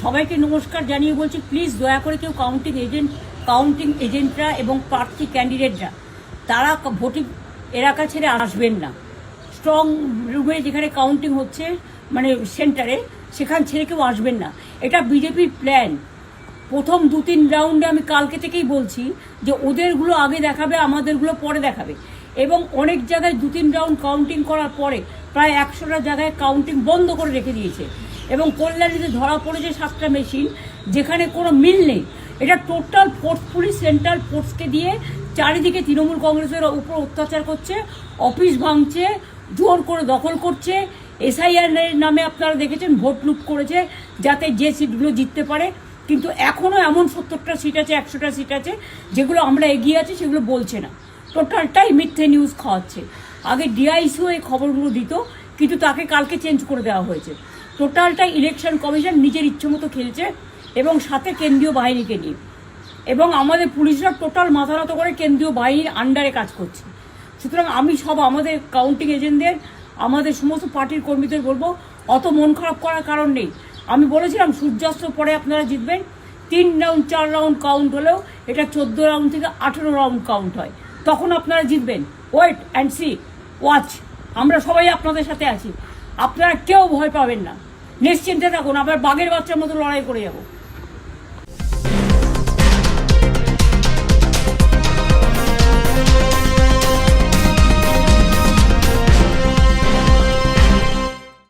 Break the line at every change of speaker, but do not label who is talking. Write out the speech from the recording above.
সবাইকে নমস্কার জানিয়ে বলছি, প্লিজ দয়া করে কেউ কাউন্টিং এজেন্টরা এবং প্রার্থী ক্যান্ডিডেটরা তারা ভোটিং এলাকা ছেড়ে আসবেন না। স্ট্রং রুমে যেখানে কাউন্টিং হচ্ছে মানে সেন্টারে, সেখান ছেড়ে কেউ আসবেন না। এটা বিজেপির প্ল্যান। প্রথম 2-3 রাউন্ডে আমি কালকে থেকেই বলছি যে ওদেরগুলো আগে দেখাবে, আমাদেরগুলো পরে দেখাবে। এবং অনেক জায়গায় 2-3 রাউন্ড কাউন্টিং করার পরে প্রায় 100টা জায়গায় কাউন্টিং বন্ধ করে রেখে দিয়েছে। এবং কল্যাণীতে ধরা পড়েছে 7টা মেশিন, যেখানে কোনো মিল নেই। এটা টোটাল ফোর্সফুলি সেন্ট্রাল ফোর্সকে দিয়ে চারিদিকে তৃণমূল কংগ্রেসের উপর অত্যাচার করছে, অফিস ভাঙছে, জোর করে দখল করছে। এসআইআর নামে আপনারা দেখেছেন ভোট লুট করেছে যাতে যে সিটগুলো জিততে পারে। কিন্তু এখনও এমন 70টা সিট আছে, 100টা সিট আছে যেগুলো আমরা এগিয়ে আছি, সেগুলো বলছে না। টোটালটাই মিথ্যে নিউজ খাওয়াচ্ছে। আগে ডিআইসিও এই খবরগুলো দিত, কিন্তু তাকে কালকে চেঞ্জ করে দেওয়া হয়েছে। টোটালটাই ইলেকশন কমিশন নিজের ইচ্ছে মতো খেলছে, এবং সাথে কেন্দ্রীয় বাহিনীকে নিয়ে। এবং আমাদের পুলিশরা টোটাল মাথা নত করে কেন্দ্রীয় বাহিনীর আন্ডারে কাজ করছে। সুতরাং আমি আমাদের কাউন্টিং এজেন্টদের, আমাদের সমস্ত পার্টির কর্মীদের বলবো, অত মন খারাপ করার কারণ নেই। আমি বলেছিলাম সূর্যাস্তের পরে আপনারা জিতবেন। 3 রাউন্ড 4 রাউন্ড কাউন্ট হলেও এটা 14 রাউন্ড থেকে 18 রাউন্ড কাউন্ট হয়, তখন আপনারা জিতবেন। Wait and see, watch. আমরা সবাই আপনাদের সাথে আছি, আপনারা কেউ ভয় পাবেন না, নিশ্চিন্তে থাকুন। আবার বাঘের বাচ্চার মতো লড়াই করে যাবো।